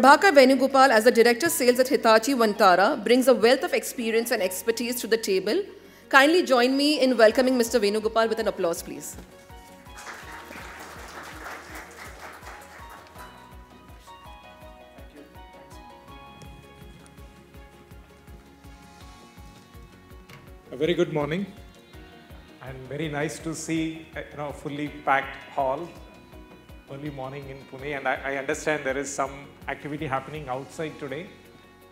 Prabhakar Venugopal, as the Director Sales at Hitachi Vantara, brings a wealth of experience and expertise to the table. Kindly join me in welcoming Mr. Venugopal with an applause, please. A very good morning, and very nice to see a fully packed hall early morning in Pune, and I understand there is some activity happening outside today.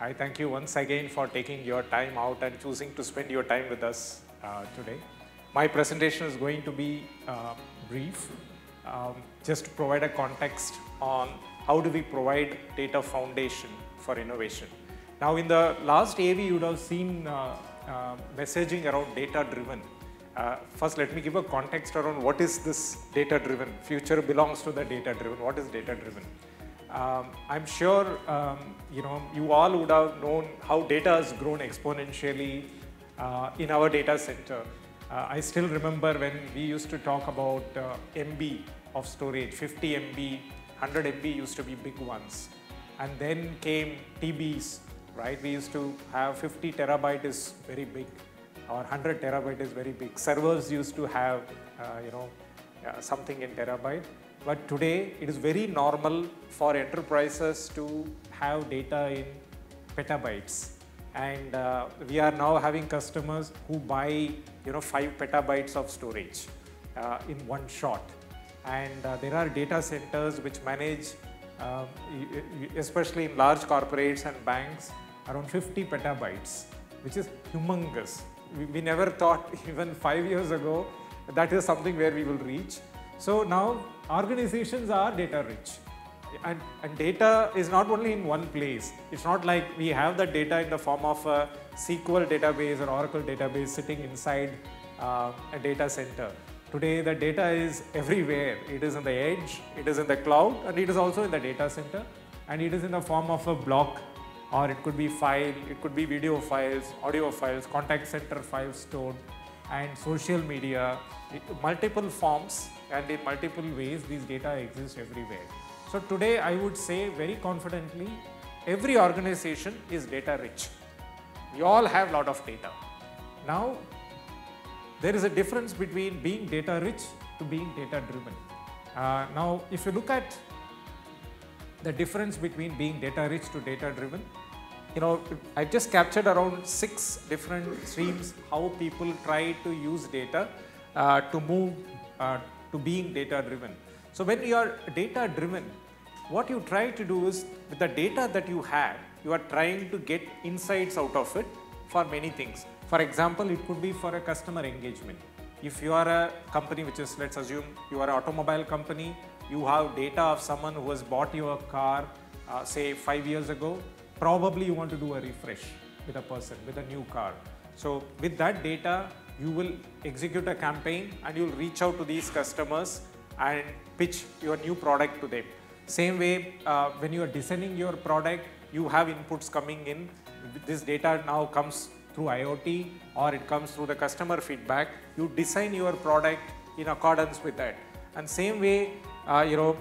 I thank you once again for taking your time out and choosing to spend your time with us today. My presentation is going to be brief, just to provide a context on how do we provide data foundation for innovation. Now, in the last AV, you would have seen messaging around data-driven. First, let me give a context around what is this data-driven. Future belongs to the data-driven. What is data-driven? I'm sure you all would have known how data has grown exponentially in our data center. I still remember when we used to talk about MB of storage, 50 MB, 100 MB used to be big ones. And then came TBs. Right? We used to have 50 terabyte is very big, or 100 terabyte is very big. Servers used to have, something in terabyte. But today, it is very normal for enterprises to have data in petabytes. And we are now having customers who buy, 5 petabytes of storage in one shot. And there are data centers which manage, especially in large corporates and banks, around 50 petabytes, which is humongous. We never thought even 5 years ago that is something where we will reach. So now organizations are data rich, and data is not only in one place. It's not like we have the data in the form of a SQL database or Oracle database sitting inside a data center. Today the data is everywhere. It is on the edge, it is in the cloud, and it is also in the data center, and it is in the form of a block, or it could be file, it could be video files, audio files, contact center files stored, and social media, multiple forms and in multiple ways these data exist everywhere. So today I would say very confidently, every organization is data rich. We all have a lot of data. Now, there is a difference between being data rich to being data driven. Now, if you look at the difference between being data rich to data driven, I've just captured around 6 different streams how people try to use data to move to being data driven. So when you are data driven, what you try to do is with the data that you have, you are trying to get insights out of it for many things. For example, it could be for a customer engagement. If you are a company which is, let's assume you are an automobile company, you have data of someone who has bought your car, say 5 years ago, probably you want to do a refresh with a person, with a new car. So with that data, you will execute a campaign and you will reach out to these customers and pitch your new product to them. Same way, when you are designing your product, you have inputs coming in. This data now comes through IoT or it comes through the customer feedback. You design your product in accordance with that. And same way, your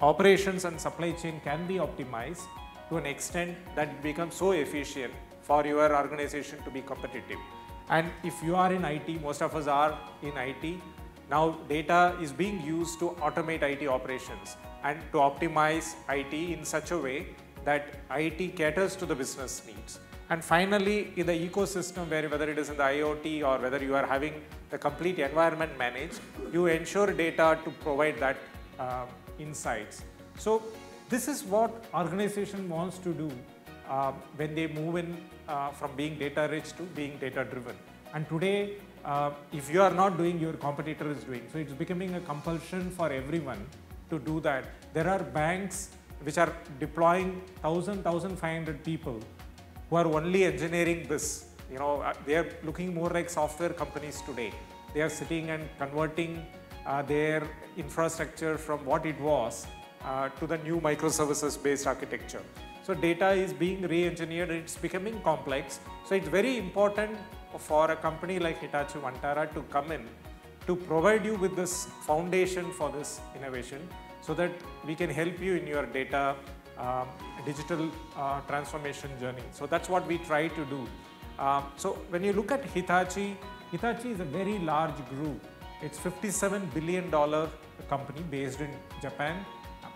operations and supply chain can be optimized to an extent that it becomes so efficient for your organization to be competitive. And if you are in IT, most of us are in IT, now data is being used to automate IT operations and to optimize IT in such a way that IT caters to the business needs. And finally, in the ecosystem, whether it is in the IoT or whether you are having the complete environment managed, you ensure data to provide that insights. So this is what organization wants to do when they move in from being data rich to being data driven. And today, if you are not doing, your competitor is doing. So it's becoming a compulsion for everyone to do that. There are banks which are deploying 1,500 people who are only engineering this. They are looking more like software companies today. They are sitting and converting their infrastructure from what it was to the new microservices based architecture. So data is being re-engineered, it's becoming complex. So it's very important for a company like Hitachi Vantara to come in to provide you with this foundation for this innovation so that we can help you in your data digital transformation journey. So that's what we try to do. So when you look at Hitachi, Hitachi is a very large group. It's $57 billion company based in Japan,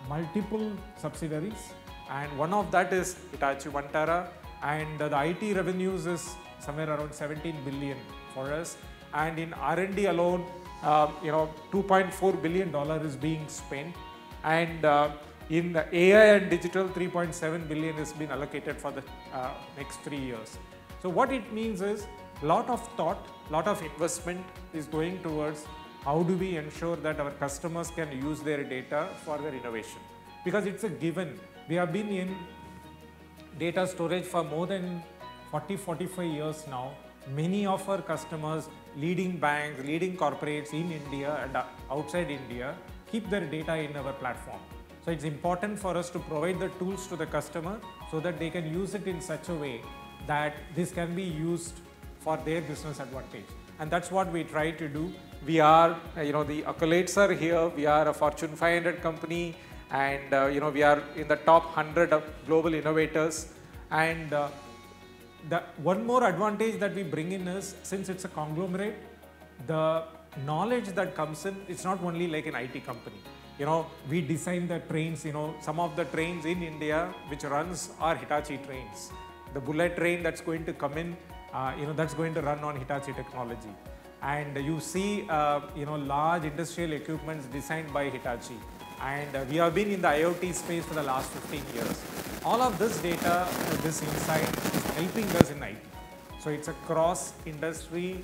multiple subsidiaries, and one of that is Hitachi Vantara, and the IT revenues is somewhere around 17 billion for us, and in R&D alone, $2.4 billion is being spent, and in the AI and digital, 3.7 billion has been allocated for the next 3 years. So what it means is lot of thought, lot of investment is going towards how do we ensure that our customers can use their data for their innovation, because it's a given. We have been in data storage for more than 40-45 years now. Many of our customers, leading banks, leading corporates in India and outside India, keep their data in our platform. So it's important for us to provide the tools to the customer so that they can use it in such a way that this can be used for their business advantage. And that's what we try to do. We are, the accolades are here. We are a Fortune 500 company, and we are in the top 100 of global innovators. And the one more advantage that we bring in is, since it's a conglomerate, the knowledge that comes in, it's not only like an IT company. We design the trains, some of the trains in India which runs are Hitachi trains. The bullet train that's going to come in, that's going to run on Hitachi technology. And you see, large industrial equipments designed by Hitachi. And we have been in the IoT space for the last 15 years. All of this data, this insight is helping us in IT. So it's a cross-industry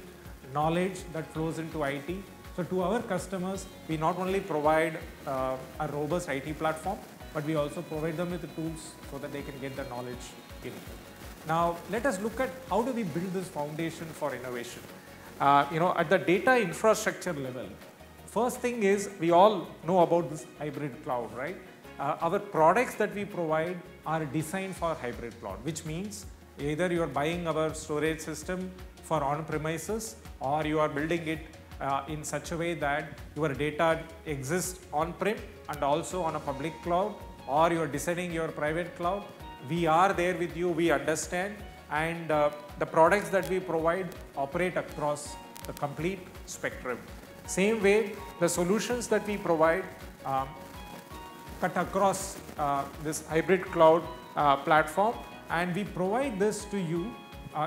knowledge that flows into IT. So to our customers, we not only provide a robust IT platform, but we also provide them with the tools so that they can get the knowledge in. Now, let us look at how do we build this foundation for innovation. At the data infrastructure level, first thing is, we all know about this hybrid cloud, right? Our products that we provide are designed for hybrid cloud, which means either you are buying our storage system for on-premises, or you are building it in such a way that your data exists on-prem and also on a public cloud, or you are designing your private cloud. We are there with you, we understand, and the products that we provide operate across the complete spectrum. Same way, the solutions that we provide cut across this hybrid cloud platform, and we provide this to you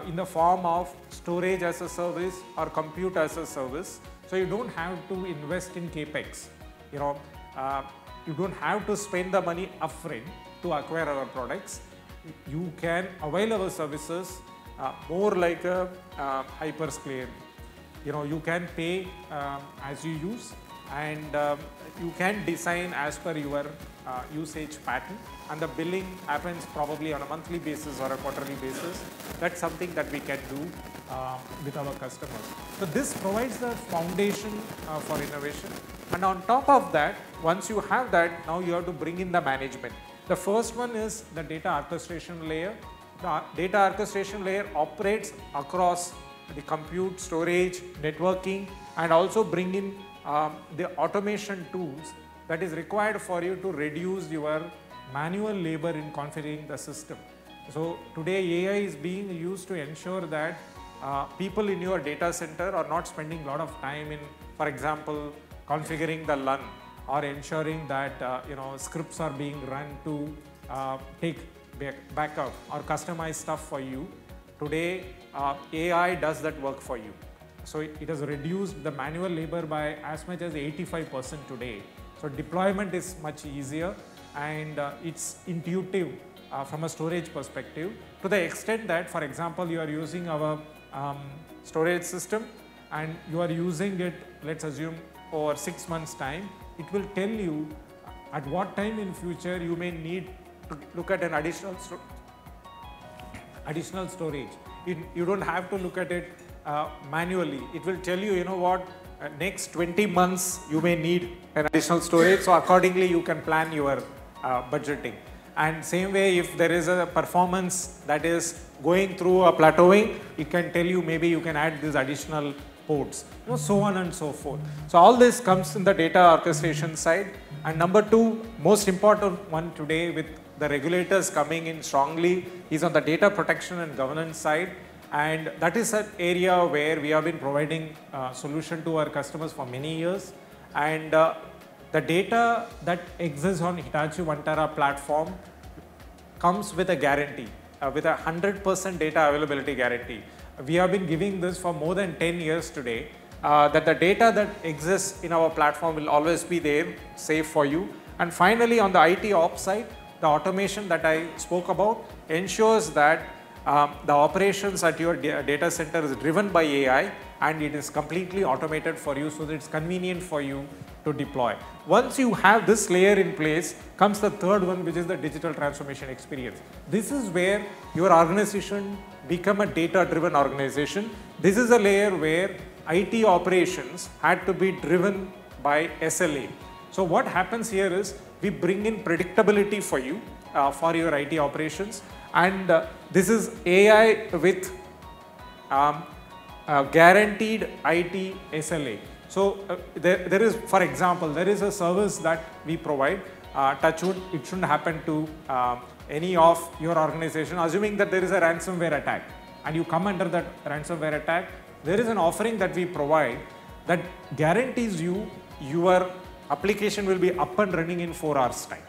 in the form of storage as a service or compute as a service. So you don't have to invest in CapEx. You don't have to spend the money upfront to acquire our products. You can avail our services more like a hyperscaler. You can pay as you use, and you can design as per your usage pattern, and the billing happens probably on a monthly basis or a quarterly basis. That's something that we can do with our customers. So this provides the foundation for innovation, and on top of that, once you have that, now you have to bring in the management. The first one is the data orchestration layer. The data orchestration layer operates across the compute, storage, networking, and also bring in the automation tools that is required for you to reduce your manual labor in configuring the system. So today AI is being used to ensure that people in your data center are not spending a lot of time in, for example, configuring the LUN, or ensuring that scripts are being run to take backup or customize stuff for you. Today, AI does that work for you. So it has reduced the manual labor by as much as 85% today. So deployment is much easier, and it's intuitive from a storage perspective, to the extent that, for example, you are using our storage system and you are using it, let's assume, over 6 months' time. It will tell you at what time in future you may need to look at an additional storage. You don't have to look at it manually. It will tell you, next 20 months you may need an additional storage, so accordingly you can plan your budgeting. And same way, if there is a performance that is going through a plateauing, it can tell you maybe you can add these additional ports, so on and so forth. So all this comes in the data orchestration side. And number two, most important one today with the regulators coming in strongly is on the data protection and governance side. And that is an area where we have been providing solution to our customers for many years. And the data that exists on Hitachi Vantara platform comes with a guarantee, with a 100% data availability guarantee. We have been giving this for more than 10 years today, that the data that exists in our platform will always be there, safe for you. And finally, on the IT ops side, the automation that I spoke about ensures that the operations at your data center is driven by AI and it is completely automated for you, so that it's convenient for you to deploy. Once you have this layer in place, comes the third one, which is the digital transformation experience. This is where your organization become a data-driven organization. This is a layer where IT operations had to be driven by SLA. So what happens here is we bring in predictability for you, for your IT operations. And this is AI with guaranteed IT SLA. So there is, for example, there is a service that we provide. Touch wood, it shouldn't happen to any of your organization. Assuming that there is a ransomware attack and you come under that ransomware attack, there is an offering that we provide that guarantees you your application will be up and running in 4 hours time,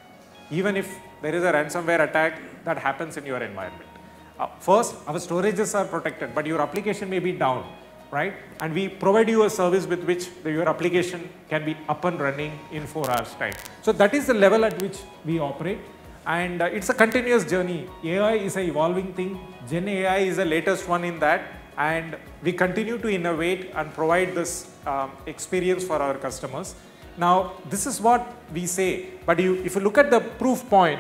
even if there is a ransomware attack that happens in your environment. First, our storages are protected, but your application may be down, right? And we provide you a service with which your application can be up and running in 4 hours time. So that is the level at which we operate. And it's a continuous journey. AI is an evolving thing. Gen AI is the latest one in that. And we continue to innovate and provide this experience for our customers. Now, this is what we say, but if you look at the proof point,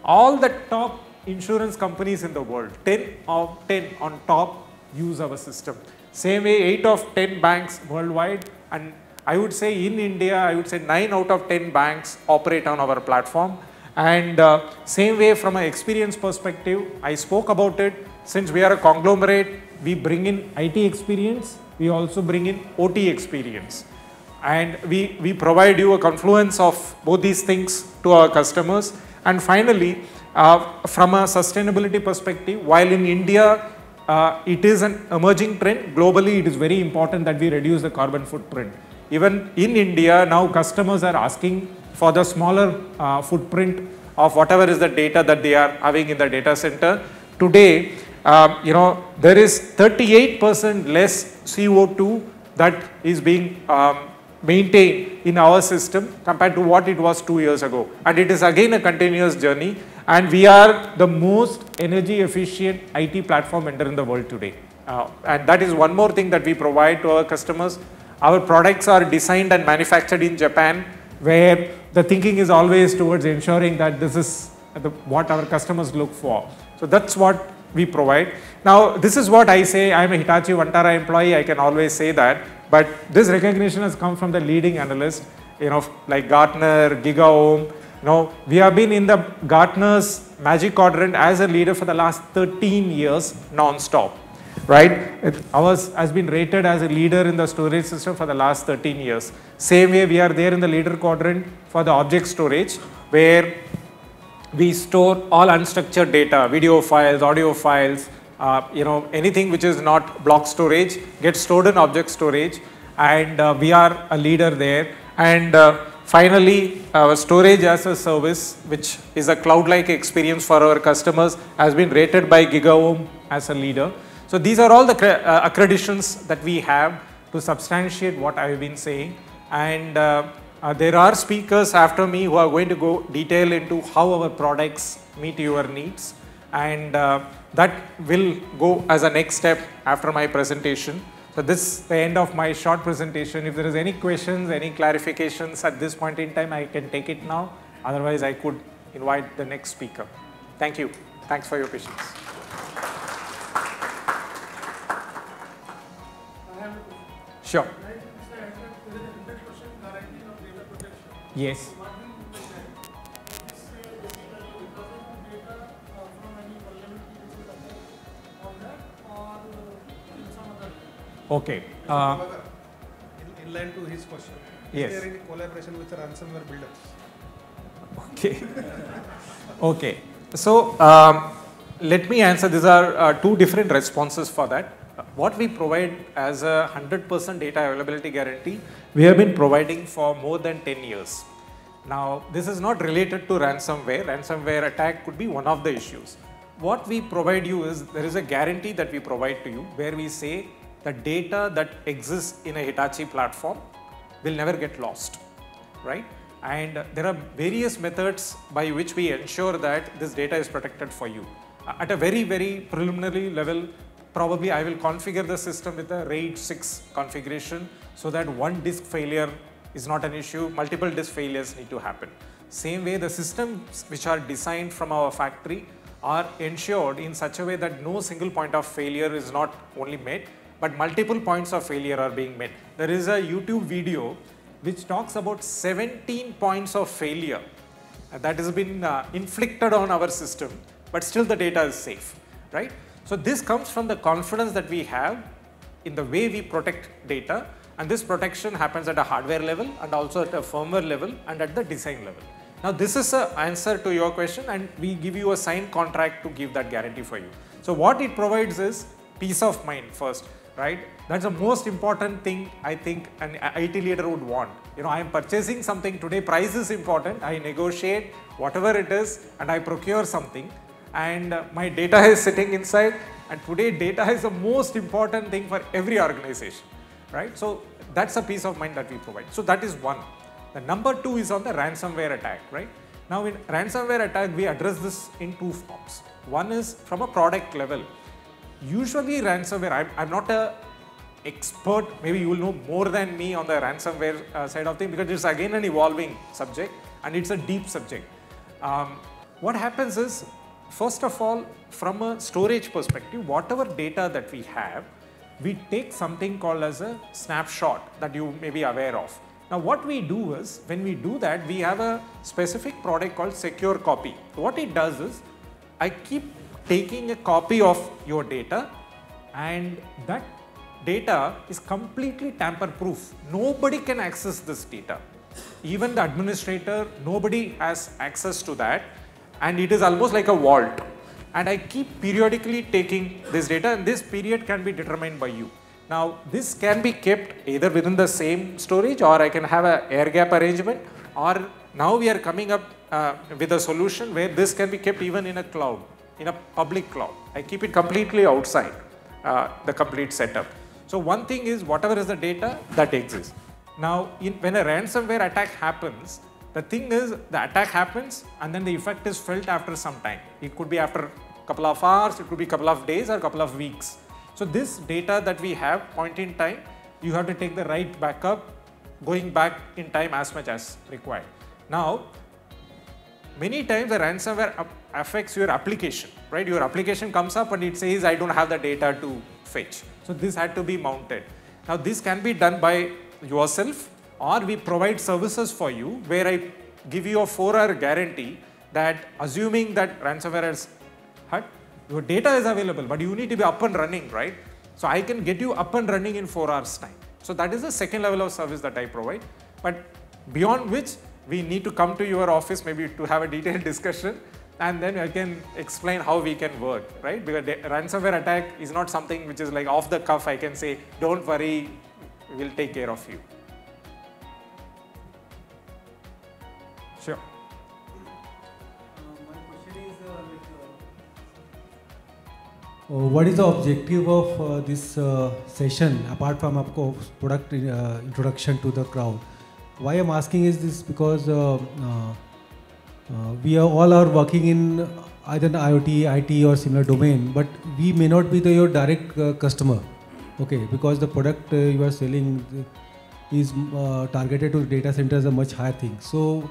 all the top insurance companies in the world, 10 of 10 on top use our system. Same way, 8 of 10 banks worldwide, and I would say in India, I would say 9 out of 10 banks operate on our platform. And same way from an experience perspective, I spoke about it. Since we are a conglomerate, we bring in IT experience, we also bring in OT experience. And we provide you a confluence of both these things to our customers. And finally, from a sustainability perspective, while in India, it is an emerging trend, globally it is very important that we reduce the carbon footprint. Even in India, now customers are asking for the smaller footprint of whatever is the data that they are having in the data center. Today, there is 38% less CO2 that is being maintained in our system compared to what it was 2 years ago. And it is again a continuous journey. And we are the most energy efficient IT platform vendor in the world today. And that is one more thing that we provide to our customers. Our products are designed and manufactured in Japan, where the thinking is always towards ensuring that this is what our customers look for. So that's what we provide. Now, this is what I say. I'm a Hitachi Vantara employee. I can always say that. But this recognition has come from the leading analysts, like Gartner, GigaOm. We have been in the Gartner's Magic Quadrant as a leader for the last 13 years non-stop, right? Ours has been rated as a leader in the storage system for the last 13 years. Same way, we are there in the leader quadrant for the object storage, where we store all unstructured data, video files, audio files, anything which is not block storage gets stored in object storage, and we are a leader there. And finally, our storage as a service, which is a cloud-like experience for our customers, has been rated by GigaOm as a leader. So these are all the accreditations that we have to substantiate what I have been saying. And there are speakers after me who are going to go detail into how our products meet your needs. And that will go as a next step after my presentation. So this is the end of my short presentation. If there is any questions, any clarifications at this point in time, I can take it now. Otherwise, I could invite the next speaker. Thank you. Thanks for your patience. Sure. Yes. Okay. In line to his question, yes. Is there any collaboration with the ransomware builders? Okay. Okay, so let me answer. These are two different responses for that. What we provide as a 100% data availability guarantee, we have been providing for more than 10 years. Now, this is not related to ransomware. Ransomware attack could be one of the issues. What we provide you is, there is a guarantee that we provide to you where we say the data that exists in a Hitachi platform will never get lost, right? And there are various methods by which we ensure that this data is protected for you. At a very, very preliminary level, probably I will configure the system with a RAID 6 configuration so that one disk failure is not an issue, multiple disk failures need to happen. Same way, the systems which are designed from our factory are ensured in such a way that no single point of failure is not only met, but multiple points of failure are being met. There is a YouTube video which talks about 17 points of failure that has been inflicted on our system, but still the data is safe, right? So this comes from the confidence that we have in the way we protect data, and this protection happens at a hardware level and also at a firmware level and at the design level. Now this is an answer to your question, and we give you a signed contract to give that guarantee for you. So what it provides is peace of mind first, right? That's the most important thing I think an IT leader would want. You know, I am purchasing something today, price is important, I negotiate whatever it is and I procure something, and my data is sitting inside, and today data is the most important thing for every organization, right? So that's a peace of mind that we provide. So that is one. The number two is on the ransomware attack, right? Now in ransomware attack, we address this in two forms. One is from a product level. Usually ransomware, I'm not an expert, maybe you will know more than me on the ransomware side of things, because it's again an evolving subject and it's a deep subject. What happens is, first of all, from a storage perspective, whatever data that we have, we take something called as a snapshot that you may be aware of. Now what we do is, when we do that, we have a specific product called Secure Copy. What it does is, I keep taking a copy of your data, and that data is completely tamper-proof. Nobody can access this data. Even the administrator, nobody has access to that, and it is almost like a vault. And I keep periodically taking this data, and this period can be determined by you. Now this can be kept either within the same storage, or I can have an air gap arrangement, or now we are coming up with a solution where this can be kept even in a cloud, in a public cloud. I keep it completely outside the complete setup. So one thing is, whatever is the data that exists. Now when a ransomware attack happens, the thing is, the attack happens and then the effect is felt after some time. It could be after a couple of hours, it could be a couple of days or a couple of weeks. So this data that we have, point in time, you have to take the right backup, going back in time as much as required. Now, many times the ransomware affects your application, right? Your application comes up and it says, I don't have the data to fetch. So this had to be mounted. Now this can be done by yourself, or we provide services for you where I give you a 4-hour guarantee that, assuming that ransomware has hurt, your data is available, but you need to be up and running, right? So I can get you up and running in 4 hours time. So that is the second level of service that I provide. But beyond which, we need to come to your office maybe to have a detailed discussion, and then I can explain how we can work, right? Because ransomware attack is not something which is like off the cuff. I can say, don't worry, we'll take care of you. Sure. My question is what is the objective of this session apart from आपको product introduction to the crowd? Why I'm asking is this because we all are working in either IoT, IT or similar domain, but we may not be your direct customer. Okay, because the product you are selling is targeted to data centers, a much higher thing. So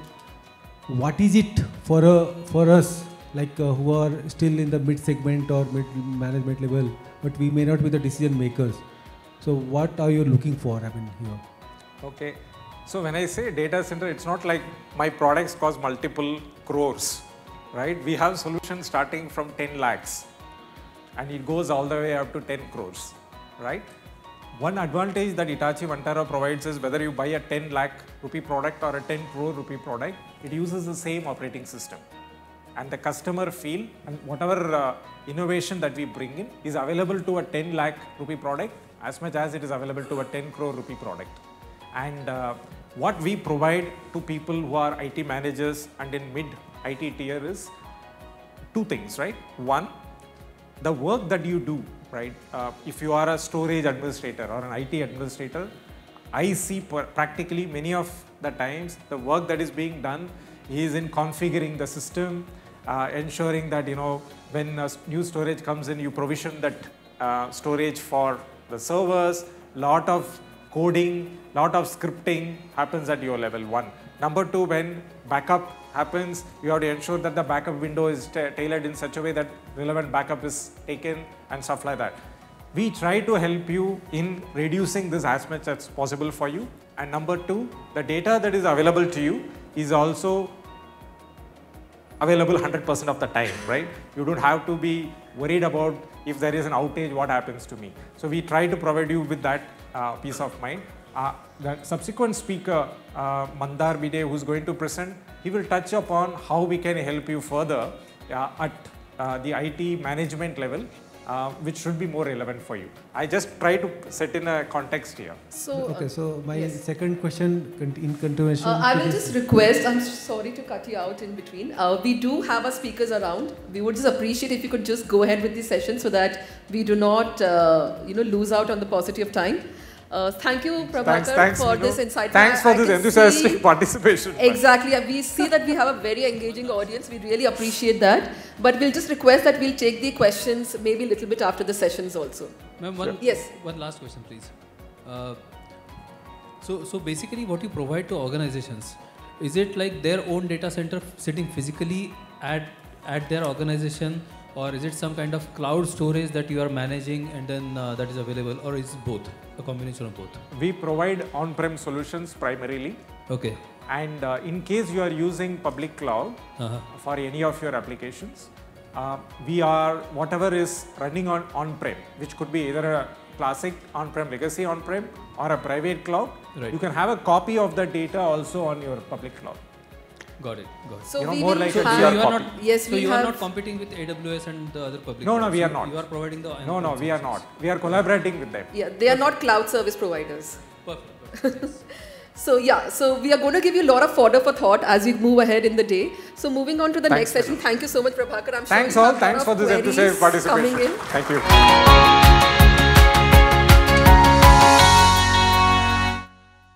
what is it for us, like who are still in the mid segment or mid management level, but we may not be the decision makers? So what are you looking for, I mean, here? Okay, so when I say data center, it's not like my products cost multiple crores, right? We have solutions starting from 10 lakhs and it goes all the way up to 10 crores, right? One advantage that Hitachi Vantara provides is, whether you buy a 10 lakh rupee product or a 10 crore rupee product, it uses the same operating system. and the customer feel, and whatever innovation that we bring in is available to a 10 lakh rupee product as much as it is available to a 10 crore rupee product. And what we provide to people who are IT managers and in mid IT tier is two things, right? One, the work that you do, right? If you are a storage administrator or an IT administrator, I see practically many of the times the work that is being done is in configuring the system, ensuring that, you know, when new storage comes in, you provision that storage for the servers. Lot of coding, lot of scripting happens at your level 1. Number 2, when backup happens, you have to ensure that the backup window is tailored in such a way that relevant backup is taken and stuff like that. We try to help you in reducing this as much as possible for you. And number 2, the data that is available to you is also available 100% of the time, right? You don't have to be worried about if there is an outage, what happens to me. So we try to provide you with that peace of mind. The subsequent speaker, Mandar Bide, who's going to present, he will touch upon how we can help you further at the IT management level, which should be more relevant for you. I just try to set in a context here. So, okay, so my yes. second question in continuation. I will just request, I'm sorry to cut you out in between. We do have our speakers around. We would just appreciate if you could just go ahead with the session so that we do not lose out on the paucity of time. Thank you, Prabhakar, for this insightful. Thanks for this enthusiastic participation. Exactly. We see that we have a very engaging audience. We really appreciate that. But we'll just request that we'll take the questions maybe a little bit after the sessions also. Ma'am, one last question, please. So basically what you provide to organizations, is it like their own data center sitting physically at their organization, or is it some kind of cloud storage that you are managing and then that is available, or is it both, a combination of both? We provide on-prem solutions primarily. Okay. And in case you are using public cloud for any of your applications, we are, whatever is running on-prem, which could be either a classic on-prem, legacy on-prem, or a private cloud, you can have a copy of the data also on your public cloud. Got it. So you know, we more like a DR copy. Yes, so you are not competing with AWS and the other public No, clouds. we are not. You are providing the... No, we are not. We are collaborating with them. Yeah, they are not cloud service providers. Perfect. Yes. So we are going to give you a lot of fodder for thought as we move ahead in the day. So moving on to the next session. Thank you so much, Prabhakar. Thanks all. Thanks for this enthusiastic participation. Coming in. Thank you.